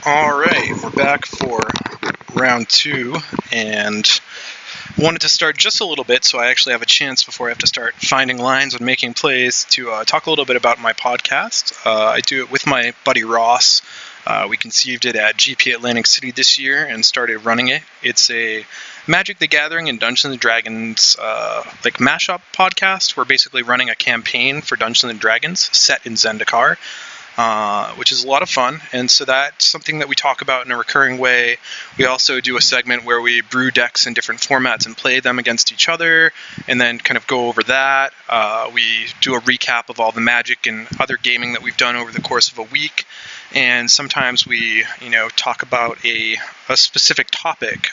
Alright, we're back for round two, and wanted to start just a little bit so I actually have a chance before I have to start finding lines and making plays to talk a little bit about my podcast. I do it with my buddy Ross. We conceived it at GP Atlantic City this year and started running it. It's a Magic the Gathering and Dungeons & Dragons like mashup podcast. We're basically running a campaign for Dungeons & Dragons set in Zendikar. Which is a lot of fun, and so that's something that we talk about in a recurring way. We also do a segment where we brew decks in different formats and play them against each other, and then kind of go over that. We do a recap of all the Magic and other gaming that we've done over the course of a week, and sometimes we, talk about a specific topic,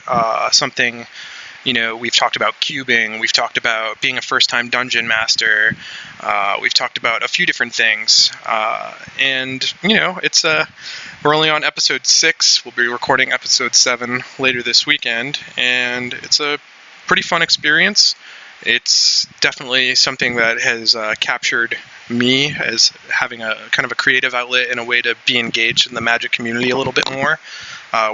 something. We've talked about cubing, we've talked about being a first-time dungeon master, we've talked about a few different things, and we're only on episode 6, we'll be recording episode 7 later this weekend, and it's a pretty fun experience. It's definitely something that has captured me as having a kind of a creative outlet and a way to be engaged in the Magic community a little bit more.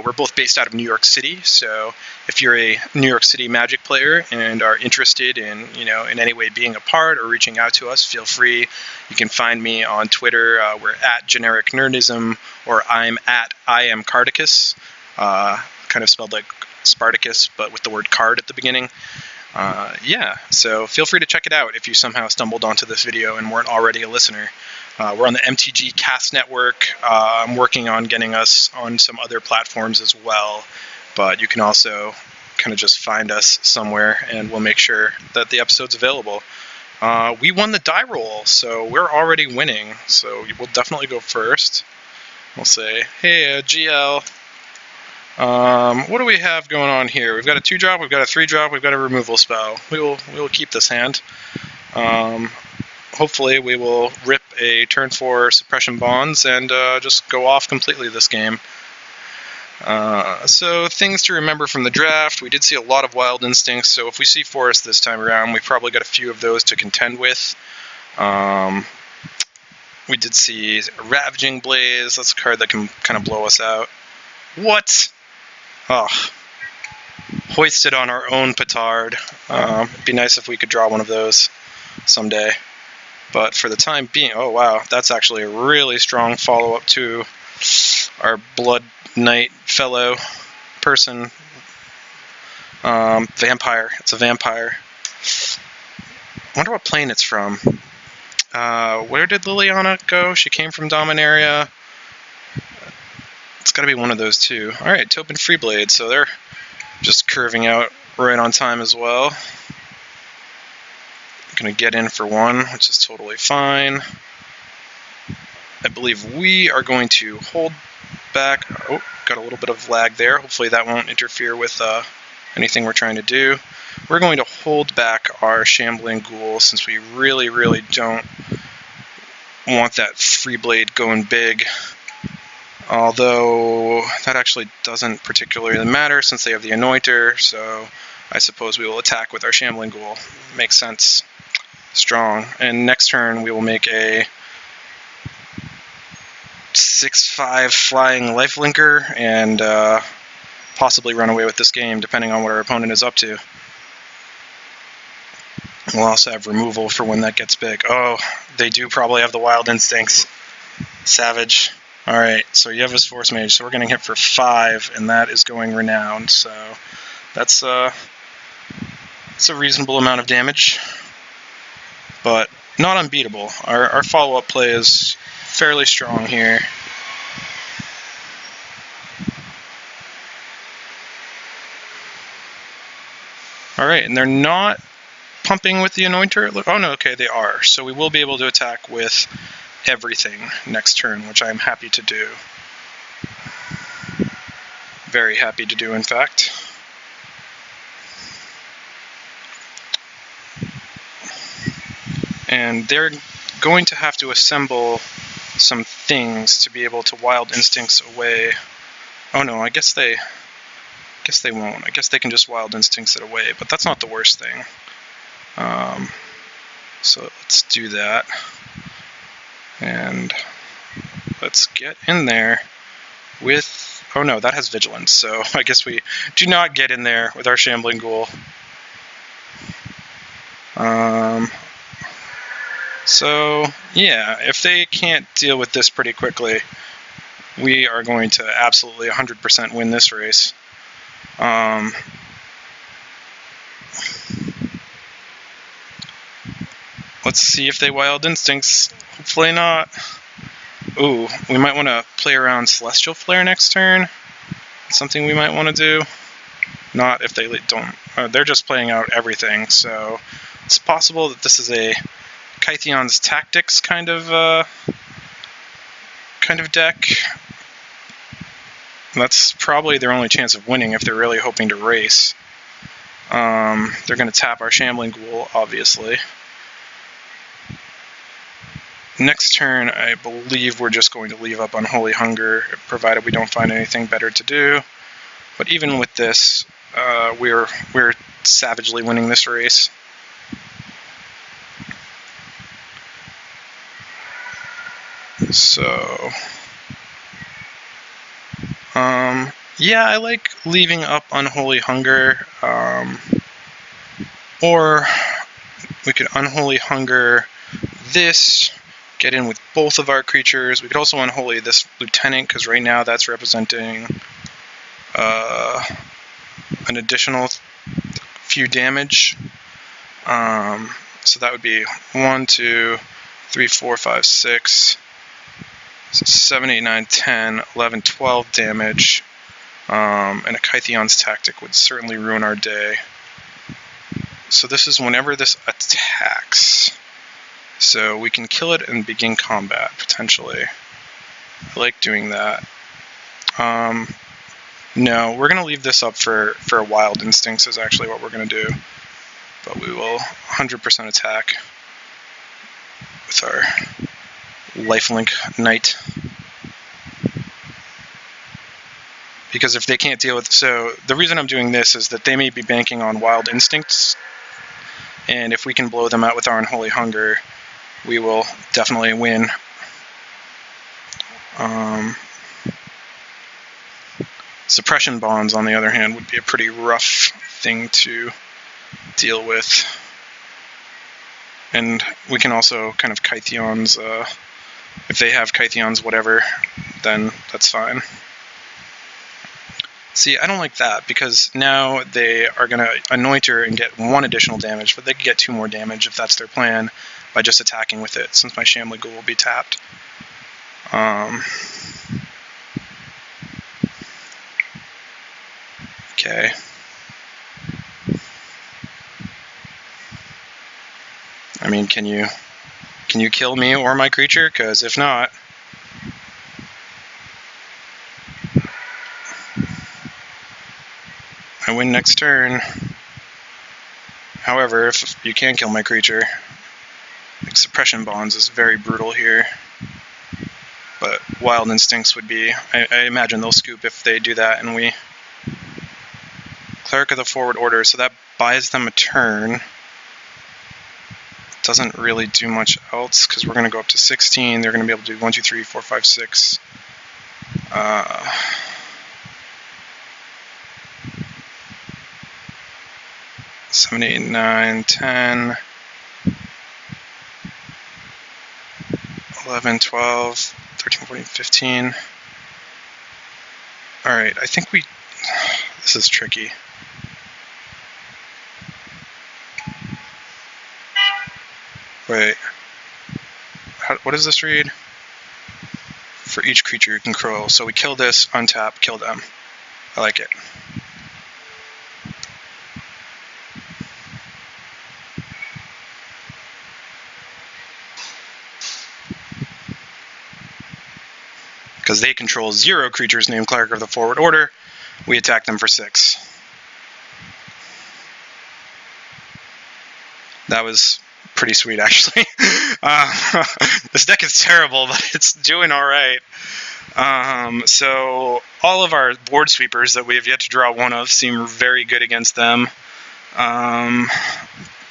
We're both based out of New York City, so if you're a New York City Magic player and are interested in, in any way being a part or reaching out to us, feel free. You can find me on Twitter. We're at Generic Nerdism, or I'm at I am Cardicus, kind of spelled like Spartacus, but with the word card at the beginning. So feel free to check it out if you somehow stumbled onto this video and weren't already a listener. We're on the MTG Cast Network. I'm working on getting us on some other platforms as well, but you can also kind of just find us somewhere and we'll make sure that the episode's available. We won the die roll, so we're already winning, so we'll definitely go first. We'll say, hey, GL. What do we have going on here? We've got a 2-drop, we've got a 3-drop, we've got a removal spell. We will keep this hand. Hopefully we will rip a turn 4 suppression bonds and just go off completely this game. So things to remember from the draft. We did see a lot of Wild Instincts, so if we see Forest this time around, we probably got a few of those to contend with. We did see Ravaging Blaze. That's a card that can kind of blow us out. What? Oh. Hoisted on our own petard. It'd be nice if we could draw one of those someday. But for the time being, oh wow, that's actually a really strong follow-up to our Blood Knight fellow person. Vampire. It's a vampire. Wonder what plane it's from. Where did Liliana go? She came from Dominaria. It's got to be one of those two. Alright, Topin Freeblade, so they're just curving out right on time as well. Going to get in for one, which is totally fine. I believe we are going to hold back. Oh, got a little bit of lag there. Hopefully that won't interfere with anything we're trying to do. We're going to hold back our Shambling Ghoul since we really, really don't want that Freeblade going big. Although that actually doesn't particularly matter since they have the Anointer, so I suppose we will attack with our Shambling Ghoul. Makes sense. Strong. And next turn we will make a 6/5 flying lifelinker and possibly run away with this game depending on what our opponent is up to. We'll also have removal for when that gets big. Oh, they do probably have the Wild Instincts. Savage. Alright, so you have his Force Mage, so we're going to hit for 5, and that is going Renowned, so that's a reasonable amount of damage, but not unbeatable. Our follow-up play is fairly strong here. Alright, and they're not pumping with the Anointer? Oh no, okay, they are, so we will be able to attack with everything next turn, which I'm happy to do. Very happy to do, in fact. And they're going to have to assemble some things to be able to Wild Instincts away. Oh no, I guess they won't. I guess they can just Wild Instincts it away, but that's not the worst thing. So let's do that. And let's get in there with Oh no, that has vigilance, so I guess we do not get in there with our shambling ghoul. So yeah, if they can't deal with this pretty quickly, we are going to absolutely 100% win this race. Let's see if they Wild Instincts. Hopefully not. Ooh, we might want to play around Celestial Flare next turn. That's something we might want to do. Not if they don't. They're just playing out everything, so it's possible that this is a Kytheon's Tactics kind of deck. That's probably their only chance of winning if they're really hoping to race. They're going to tap our Shambling Ghoul, obviously. Next turn, I believe we're just going to leave up Unholy Hunger, provided we don't find anything better to do. But even with this, we're savagely winning this race. So, yeah, I like leaving up Unholy Hunger, or we could Unholy Hunger this, get in with both of our creatures. We could also Unholy this Lieutenant, because right now that's representing an additional few damage. So that would be 1, 2, 3, 4, 5, 6, 7, 8, 9, 10, 11, 12 damage. And a Kytheon's Tactic would certainly ruin our day. So this is whenever this attacks. So we can kill it and begin combat, potentially. I like doing that. No, we're going to leave this up for Wild Instincts is actually what we're going to do. But we will 100% attack with our Lifelink Knight. Because if they can't deal with... So the reason I'm doing this is that they may be banking on Wild Instincts. And if we can blow them out with our Unholy Hunger, we will definitely win. Suppression Bonds, on the other hand, would be a pretty rough thing to deal with. And we can also kind of Kytheons, if they have Kytheons whatever, then that's fine. See, I don't like that, because now they are going to anoint her and get 1 additional damage, but they could get 2 more damage if that's their plan, by just attacking with it, since my Shambling Ghoul will be tapped. Okay. I mean, can you kill me or my creature? Because if not... I win next turn. However, if you can kill my creature, like Suppression Bonds is very brutal here. But Wild Instincts would be... I imagine they'll scoop if they do that, and we... Cleric of the Forward Order, so that buys them a turn. Doesn't really do much else, because we're going to go up to 16. They're going to be able to do 1, 2, 3, 4, 5, 6. 7, 8, 9, 10, 11, 12, 13, 14, 15. Alright, I think we... This is tricky. Wait. What does this read? For each creature you can control. So we kill this, untap, kill them. I like it. Because they control 0 creatures named Cleric of the Forward Order, we attack them for 6. That was pretty sweet, actually. This deck is terrible, but it's doing alright. So all of our board sweepers that we have yet to draw one of seem very good against them.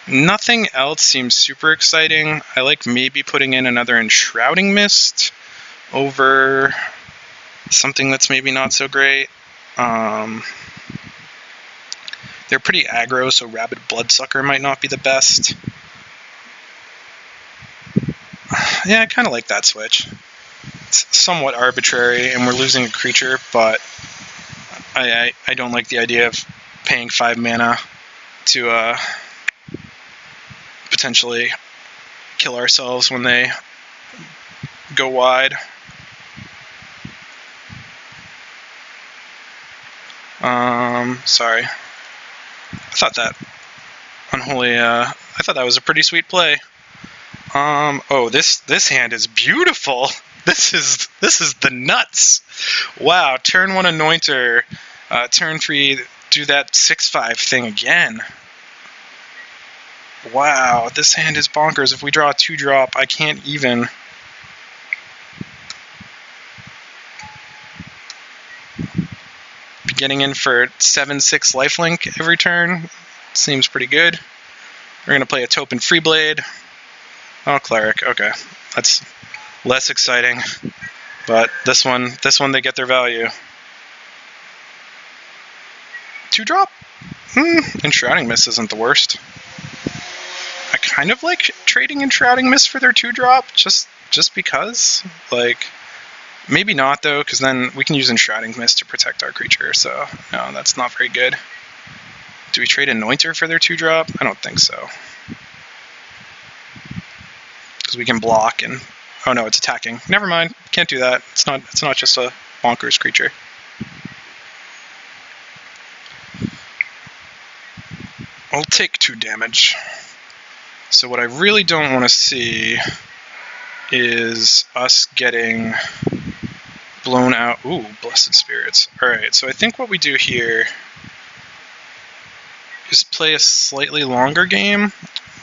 Nothing else seems super exciting. I like maybe putting in another Enshrouding Mist over something that's maybe not so great. They're pretty aggro, so Rabid Bloodsucker might not be the best. Yeah, I kind of like that switch. It's somewhat arbitrary, and we're losing a creature, but I don't like the idea of paying 5 mana to potentially kill ourselves when they go wide. Sorry. I thought that unholy. I thought that was a pretty sweet play. Oh, this hand is beautiful. This is the nuts. Wow. Turn 1 Anointer. Turn 3 do that 6/5 thing again. Wow, this hand is bonkers. If we draw a 2-drop, I can't even. Getting in for 7/6 lifelink every turn seems pretty good. We're gonna play a Taupe and Freeblade. Oh, Cleric. Okay, that's less exciting. But this one they get their value. 2-drop? Enshrouding Mist isn't the worst. I kind of like trading Enshrouding Mist for their 2-drop, just because. Like, maybe not though, because then we can use Enshrouding Mist to protect our creature. So no, that's not very good. Do we trade Anointer for their 2-drop? I don't think so. Because we can block and oh no, it's attacking. Never mind, can't do that. It's not just a bonkers creature. I'll take 2 damage. So what I really don't want to see is us getting blown out. Ooh, Blessed Spirits. Alright, so I think what we do here is play a slightly longer game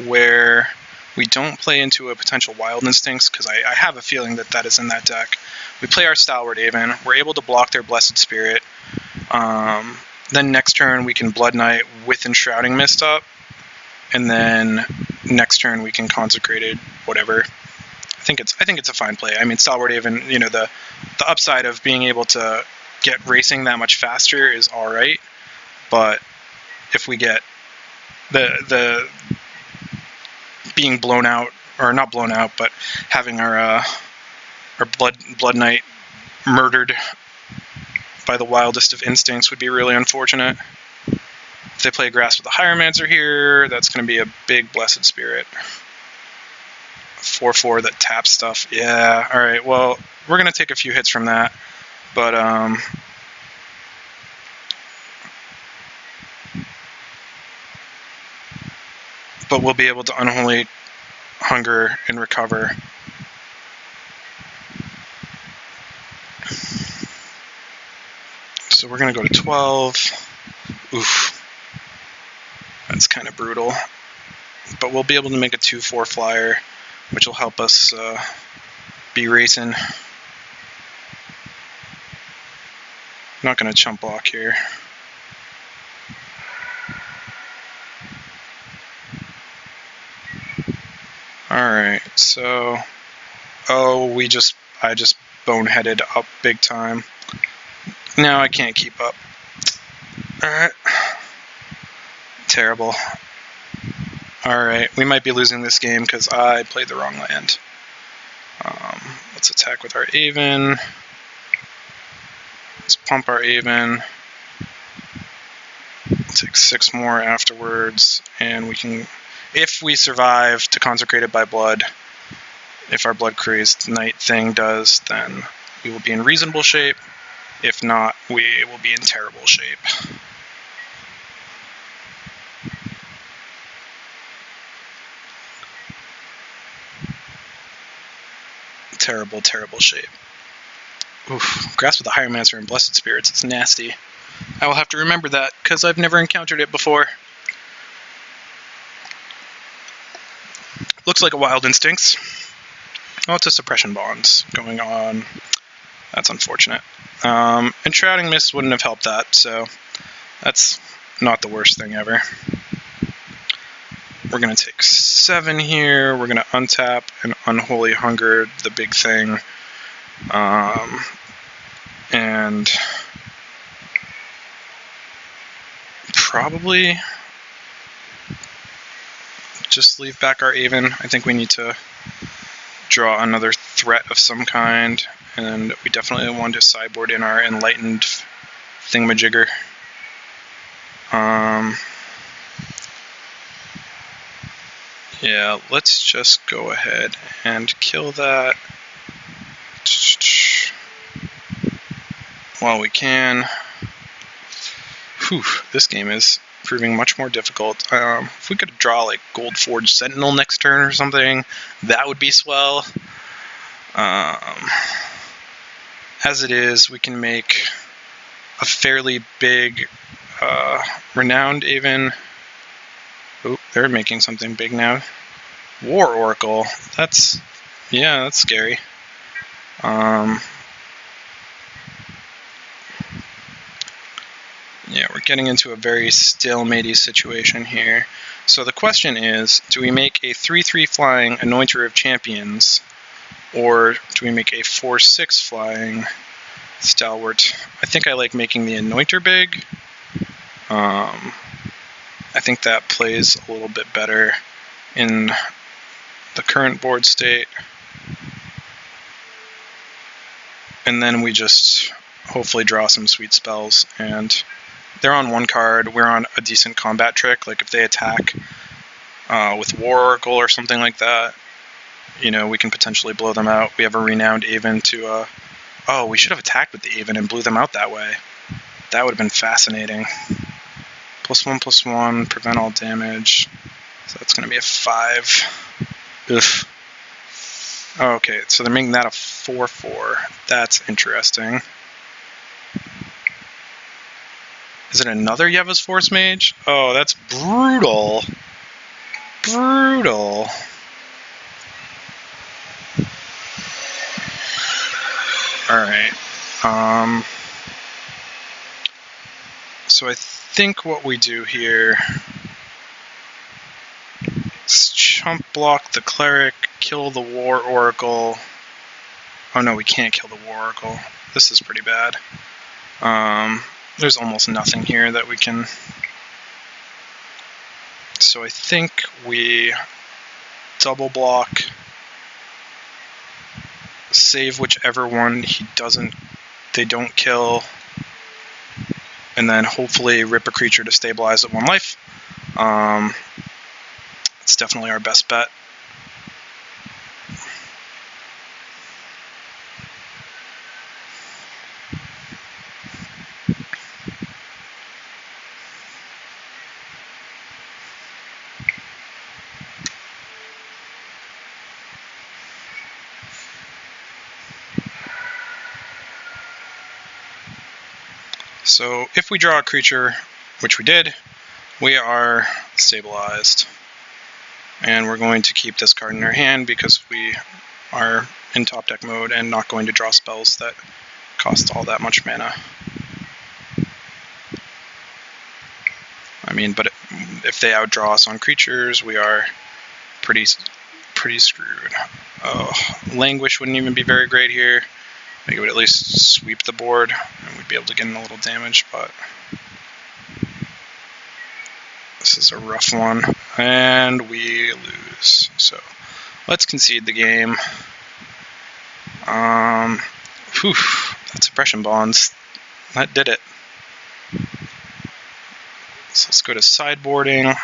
where we don't play into a potential Wild Instincts, because I have a feeling that is in that deck. We play our Stalwart Haven. We're able to block their Blessed Spirit. Then next turn we can Blood Knight with Enshrouding Mist up, and then next turn we can Consecrate it, whatever. I think it's a fine play. I mean, Stalwart Haven, you know, the upside of being able to get racing that much faster is all right, but if we get the being blown out, or not blown out, but having our Blood Knight murdered by the wildest of instincts would be really unfortunate. If they play Grasp with the Hieromancer here, that's going to be a big Blessed Spirit. 4/4 that taps stuff. Yeah, alright, well, we're going to take a few hits from that, but we'll be able to Unholy Hunger and recover. So we're going to go to 12. Oof. That's kind of brutal. But we'll be able to make a 2/4 flyer, which will help us be racing. Not going to chump block here. Alright, so... Oh, I just boneheaded up big time. Now I can't keep up. Alright. Terrible. Alright, we might be losing this game because I played the wrong land. Let's attack with our Aven. Let's pump our Aven. Take 6 more afterwards, and we can, if we survive to Consecrate it by Blood, if our Blood Crazed Knight thing does, then we will be in reasonable shape. If not, we will be in terrible shape. Terrible, terrible shape. Oof. Grasp with the Hieromancer and Blessed Spirits. It's nasty. I will have to remember that, because I've never encountered it before. Looks like a Wild Instincts. Oh, it's a Suppression Bonds going on. That's unfortunate. Enshrouding Mist wouldn't have helped that, so that's not the worst thing ever. We're going to take 7 here. We're going to untap and Unholy Hunger, the big thing. And and probably just leave back our Aven. I think we need to draw another threat of some kind, and we definitely want to sideboard in our Enlightened thingamajigger. Yeah, let's just go ahead and kill that while we can. Whew, this game is proving much more difficult. If we could draw like Gold Forge Sentinel next turn or something, that would be swell. As it is, we can make a fairly big Renowned Aven. Oh, they're making something big now. War Oracle. That's scary. Yeah, we're getting into a very stalemate-y situation here. So the question is, do we make a 3/3 flying Anointer of Champions, or do we make a 4/6 flying Stalwart? I think I like making the Anointer big. I think that plays a little bit better in the current board state. And then we just hopefully draw some sweet spells. And they're on one card, we're on a decent combat trick. Like if they attack with War Oracle or something like that, you know, we can potentially blow them out. We have a Renowned Aven to... oh, we should have attacked with the Aven and blew them out that way. That would have been fascinating. +1/+1, prevent all damage. So that's going to be a 5. Ugh. Oh, okay, so they're making that a 4/4. That's interesting. Is it another Yeva's Force Mage? Oh, that's brutal. Brutal. Alright. So I think what we do here is chump block the Cleric, kill the War Oracle. Oh no, we can't kill the War Oracle. This is pretty bad. There's almost nothing here that we can... So I think we double block, save whichever one they don't kill, and then hopefully rip a creature to stabilize at 1 life. It's definitely our best bet. So if we draw a creature, which we did, we are stabilized. And we're going to keep this card in our hand because we are in top deck mode and not going to draw spells that cost all that much mana. I mean, but if they outdraw us on creatures, we are pretty screwed. Oh, Languish wouldn't even be very great here. I think it would at least sweep the board, and we'd be able to get in a little damage, but this is a rough one, and we lose. So let's concede the game. Whew, that suppression bonds, that did it. So let's go to sideboarding.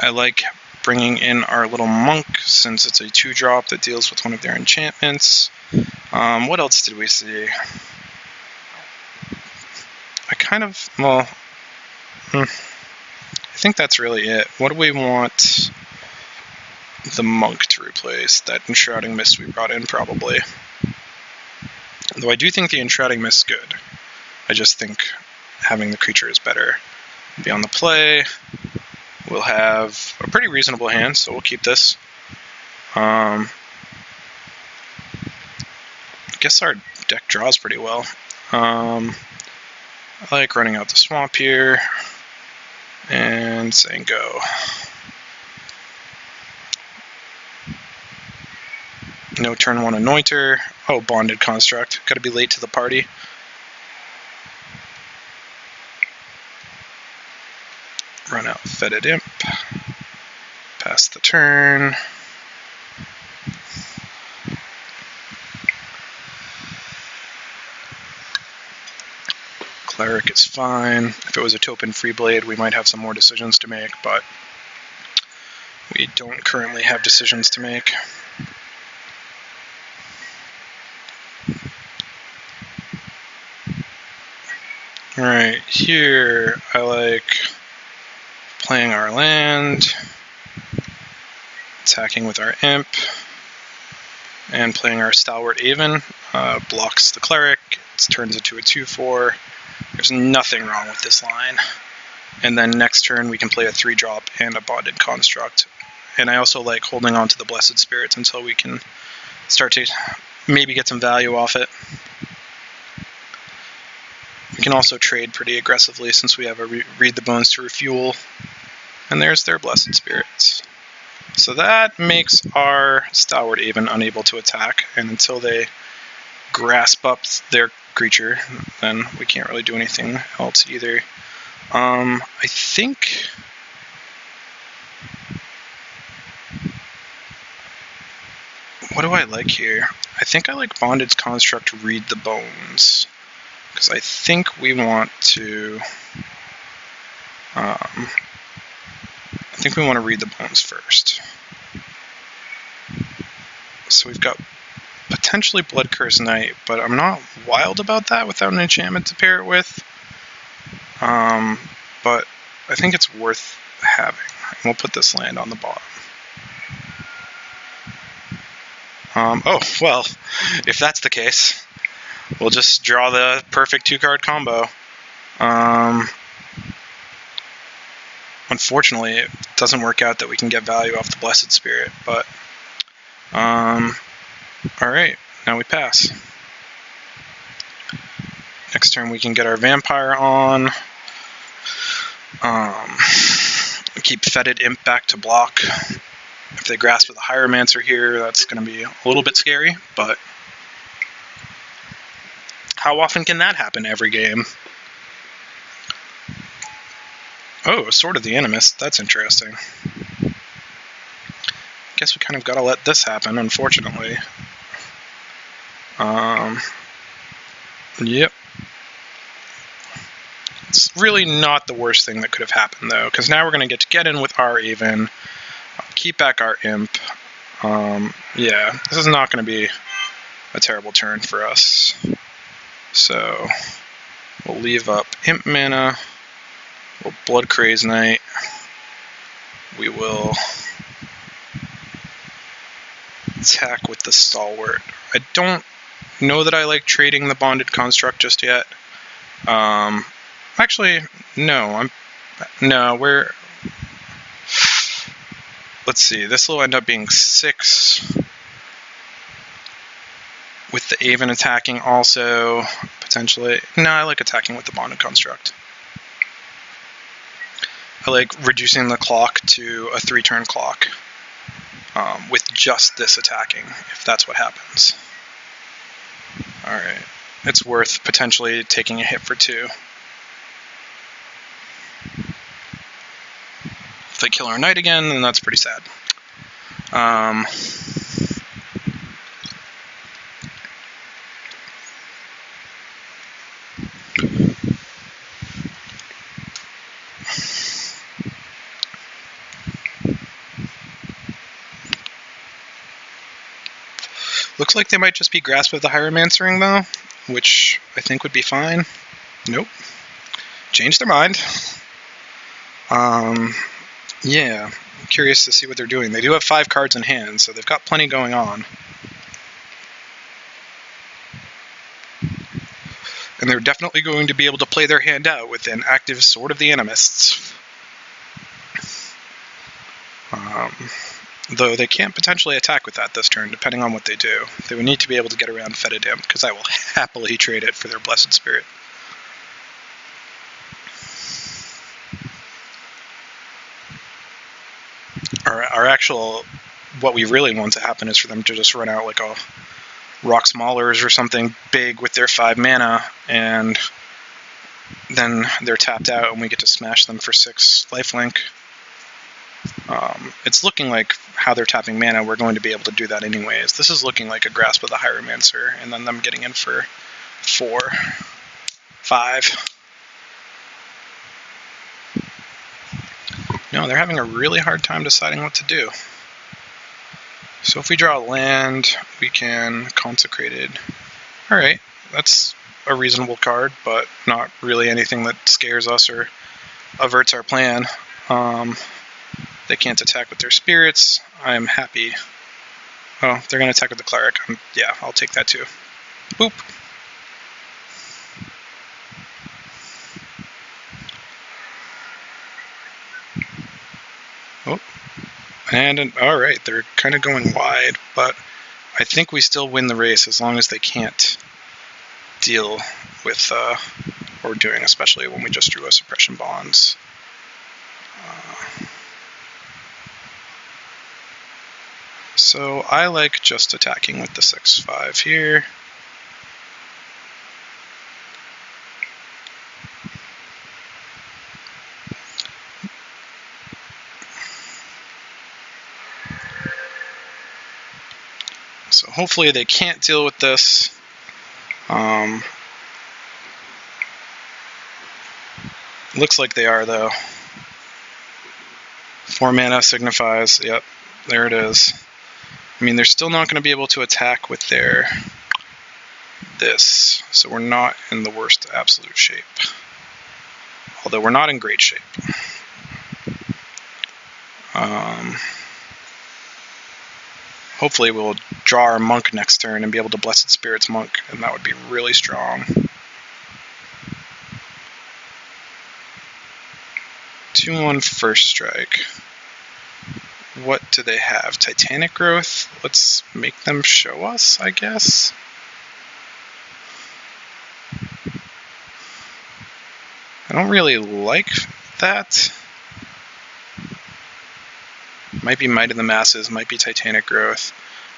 I like bringing in our little monk since it's a 2-drop that deals with one of their enchantments. What else did we see? I think that's really it. What do we want the monk to replace? That Enshrouding Mist we brought in, probably. Though I do think the Enshrouding Mist is good. I just think having the creature is better. Be on the play. We'll have a pretty reasonable hand, so we'll keep this. I guess our deck draws pretty well. I like running out the swamp here and saying go. No turn 1 Anointer. Oh, Bonded Construct. Gotta be late to the party. Run out Fetid Imp. Pass the turn. Cleric is fine. If it was a Topin Freeblade, we might have some more decisions to make, but we don't currently have decisions to make. Alright, here I like playing our land, attacking with our Imp, and playing our Stalwart Aven. Blocks the Cleric, it turns into a 2/4. There's nothing wrong with this line. And then next turn we can play a 3-drop and a Bonded Construct. And I also like holding on to the Blessed Spirits until we can start to maybe get some value off it. We can also trade pretty aggressively since we have a Read the Bones to refuel. And there's their Blessed Spirits. So that makes our Stalwart Aven unable to attack, and until they grasp up their creature, then we can't really do anything else either. I think... What do I like here? I think I like Bonded Construct to Read the Bones, because I think we want to... I think we want to Read the Bones first. So we've got potentially Blood Curse Knight, but I'm not wild about that without an enchantment to pair it with. But I think it's worth having. We'll put this land on the bottom. Oh, well, if that's the case, we'll just draw the perfect 2-card combo. Unfortunately, it doesn't work out that we can get value off the Blessed Spirit, but alright, now we pass. Next turn we can get our Vampire on. Keep Fetid Imp back to block. If they grasp with a Hieromancer here, that's going to be a little bit scary, but how often can that happen every game? Oh, Sword of the Animist. That's interesting. Guess we kind of got to let this happen, unfortunately. Yep. It's really not the worst thing that could have happened, though, because now we're going to get in with our Aven, keep back our Imp. Yeah, this is not going to be a terrible turn for us. So, we'll leave up Imp mana. We'll Blood Craze Knight. We will attack with the Stalwart. I don't know that I like trading the Bonded Construct just yet. Actually, no. Let's see. This will end up being 6 with the Aven attacking also potentially. No, I like attacking with the Bonded Construct. I like reducing the clock to a 3-turn clock with just this attacking, if that's what happens. Alright. It's worth potentially taking a hit for 2. If they kill our knight again, then that's pretty sad. Looks like they might just be Grasp of the Hieromancering, though, which I think would be fine. Nope. Changed their mind. Yeah, I'm curious to see what they're doing. They do have 5 cards in hand, so they've got plenty going on. And they're definitely going to be able to play their hand out with an active Sword of the Animists. Though they can't potentially attack with that this turn, depending on what they do. They would need to be able to get around Fetid Imp, because I will happily trade it for their Blessed Spirit. Our actual what we really want to happen is for them to just run out like a Rock's Maulers or something big with their 5 mana, and then they're tapped out and we get to smash them for 6 lifelink. It's looking like how they're tapping mana, we're going to be able to do that anyways. This is looking like a Grasp of the Hieromancer, and then them getting in for 4, 5. No, they're having a really hard time deciding what to do. So if we draw a land, we can Consecrate it. Alright, that's a reasonable card, but not really anything that scares us or averts our plan. They can't attack with their spirits. I'm happy. Oh, they're going to attack with the Cleric. Yeah, I'll take that too. Boop. Oh. And, alright, they're kind of going wide, but I think we still win the race as long as they can't deal with what we're doing, especially when we just drew a Suppression Bonds. So I like just attacking with the 6/5 here. So hopefully they can't deal with this. Looks like they are though. 4 mana signifies, yep, there it is. I mean, they're still not going to be able to attack with their this, so we're not in the worst absolute shape. Although we're not in great shape. Hopefully we'll draw our Monk next turn and be able to Blessed Spirits Monk, and that would be really strong. 2/1 first strike. What do they have? Titanic Growth? Let's make them show us, I guess. I don't really like that. Might be Might of the Masses, might be Titanic Growth.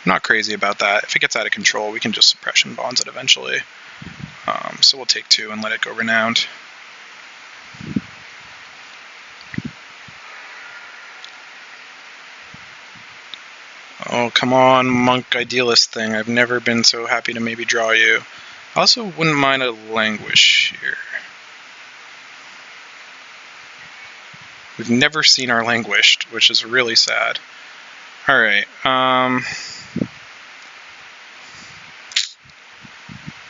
I'm not crazy about that. If it gets out of control, we can just Suppression Bonds it eventually. So we'll take 2 and let it go Renowned. Oh, come on, Monk Idealist thing. I've never been so happy to maybe draw you. I also wouldn't mind a Languish here. We've never seen our Languished, which is really sad. Alright,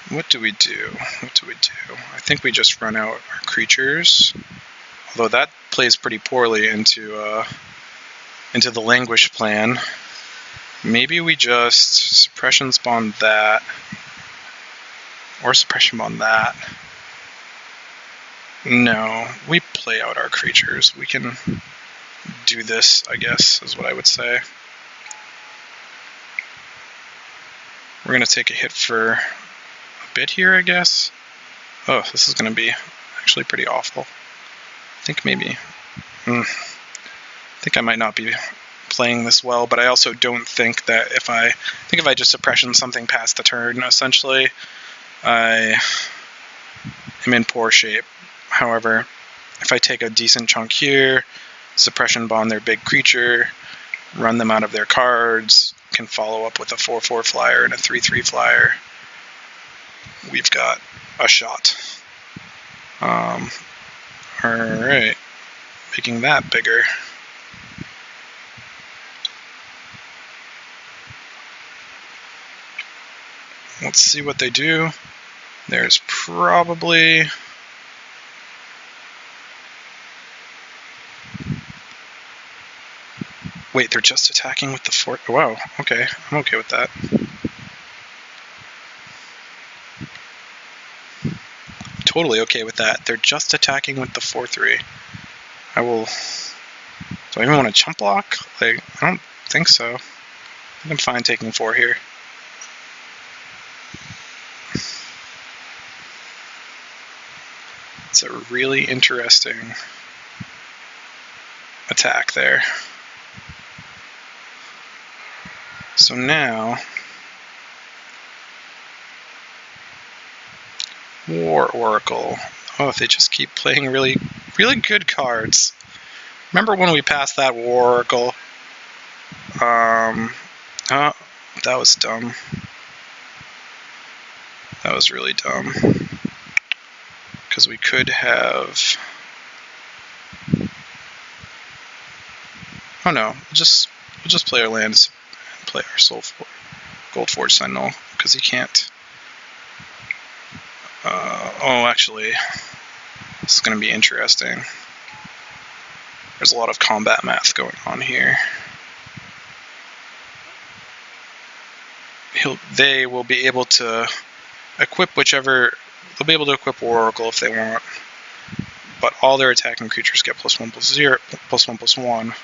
what do we do? What do we do? I think we just run out our creatures. Although that plays pretty poorly into the Languish plan. Maybe we just Suppression Spawn that. Or Suppression Bond that. No, we play out our creatures. We can do this, I guess, is what I would say. We're going to take a hit for a bit here, I guess. Oh, this is going to be actually pretty awful. I think maybe... I think I might not be playing this well, but I also don't think that if I just Suppression something past the turn, essentially, I am in poor shape. However, if I take a decent chunk here, Suppression Bond their big creature, run them out of their cards, can follow up with a 4/4 flyer and a 3/3 flyer, we've got a shot. Alright, making that bigger. Let's see what they do. There's probably... Wait, they're just attacking with the 4... Wow, okay, I'm okay with that. Totally okay with that. They're just attacking with the 4/3. I will... Do I even want to chump block? Like, I don't think so. I think I'm fine taking 4 here. It's a really interesting attack there. So now, War Oracle. Oh, they just keep playing really, really good cards. Remember when we passed that War Oracle? Oh, that was dumb. That was really dumb. Because we could have... Oh no, we'll just play our lands and play our Goldforge Sentinel, because he can't... oh, actually, this is going to be interesting. There's a lot of combat math going on here. They will be able to equip whichever... They'll be able to equip War Oracle if they want, but all their attacking creatures get +1/+0, +1/+1.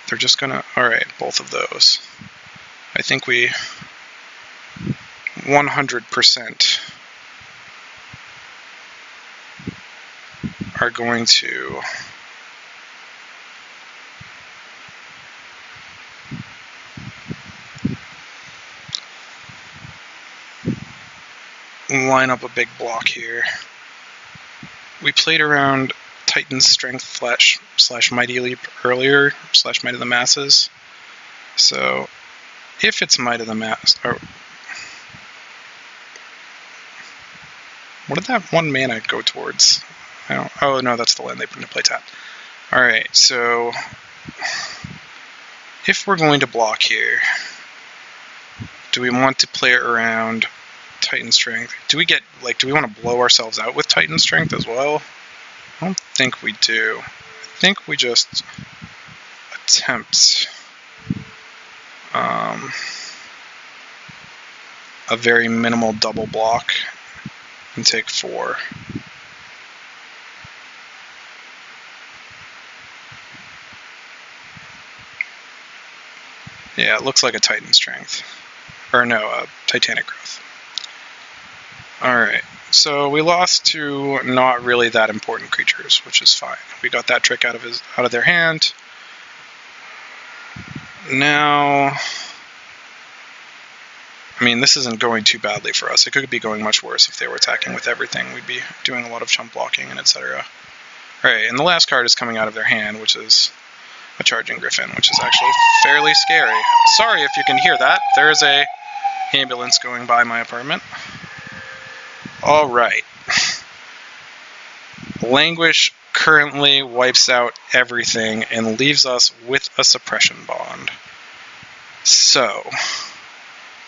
They're just gonna... Alright, both of those. I think we 100% are going to line up a big block here. We played around Titan's Strength / Mighty Leap earlier, / Might of the Masses. So, if it's Might of the Mass, or what did that 1 mana go towards? Oh no, that's the land they put into play tap. Alright, so if we're going to block here, do we want to play it around Titan Strength? Do we want to blow ourselves out with Titan Strength as well? I don't think we do. I think we just attempt a very minimal double block and take 4. Yeah, it looks like a Titan Strength. Or no, a Titanic Growth. Alright, so we lost to not really that important creatures, which is fine. We got that trick out of their hand. Now, I mean, this isn't going too badly for us. It could be going much worse if they were attacking with everything. We'd be doing a lot of chump blocking and etc. Alright, and the last card is coming out of their hand, which is a Charging Griffin, which is actually fairly scary. Sorry if you can hear that. There is a ambulance going by my apartment. Alright. Languish currently wipes out everything and leaves us with a Suppression Bond. So,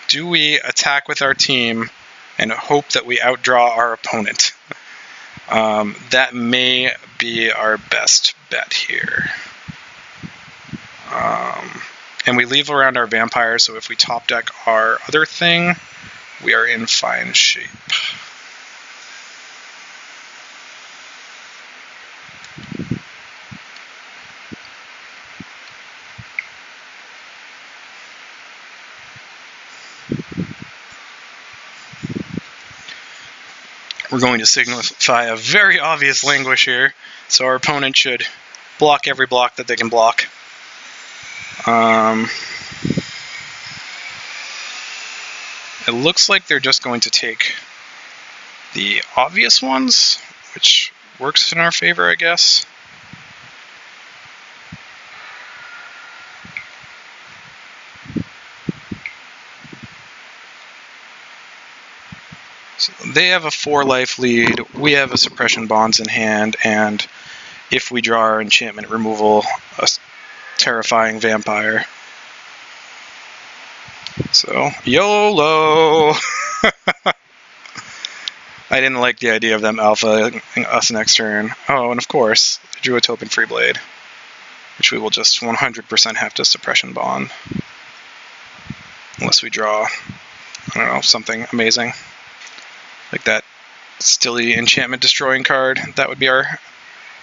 do we attack with our team and hope that we outdraw our opponent? That may be our best bet here. And we leave around our vampire, so if we top deck our other thing, we are in fine shape. We're going to signify a very obvious Languish here, so our opponent should block every block that they can block. It looks like they're just going to take the obvious ones, which works in our favor, I guess. So they have a 4-life lead, we have a Suppression Bonds in hand, and if we draw our enchantment removal, a terrifying vampire. So, YOLO! I didn't like the idea of them alpha us next turn. Oh, and of course, I drew a Topin Freeblade, which we will just 100% have to Suppression Bond. Unless we draw, I don't know, something amazing. Like that Stilly Enchantment Destroying card. That would be our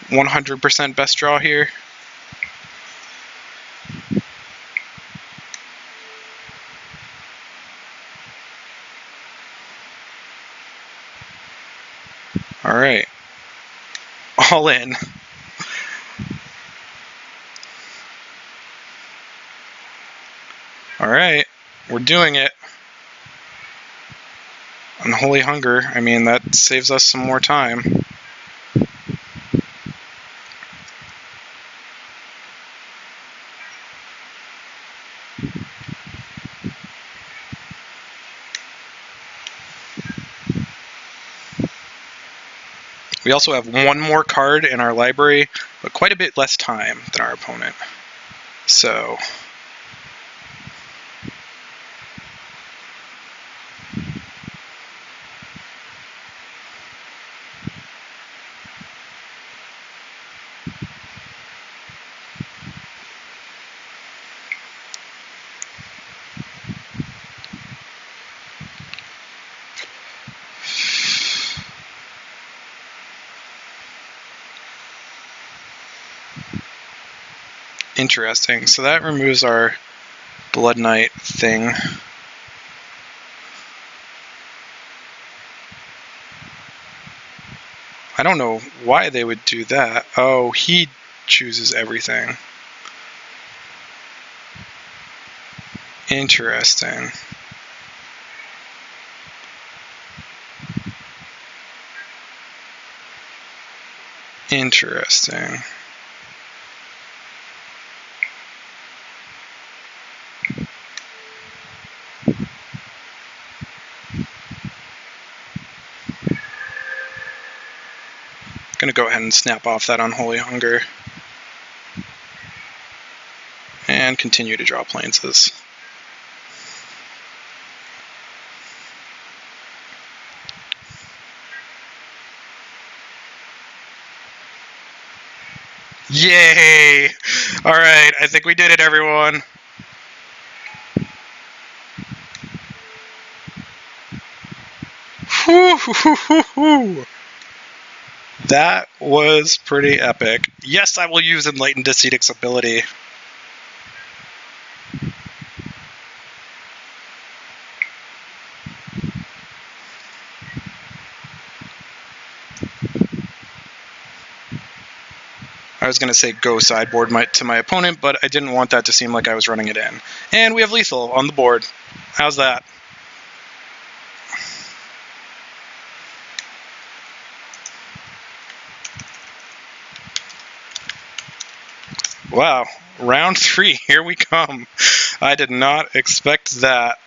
100% best draw here. Alright. All in. we're doing it. Unholy Hunger, I mean, that saves us some more time. We also have one more card in our library, but quite a bit less time than our opponent. So interesting. So that removes our Blood Knight thing. I don't know why they would do that. Oh, he chooses everything. Interesting. Interesting. Gonna go ahead and snap off that Unholy Hunger. And continue to draw Plains. Yay! Alright, I think we did it, everyone. Whoo! That was pretty epic. Yes, I will use Enlightened Ascetic's ability. I was going to say go sideboard to my opponent, but I didn't want that to seem like I was running it in. And we have lethal on the board. How's that? Wow, round 3, here we come. I did not expect that.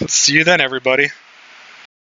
See you then, everybody.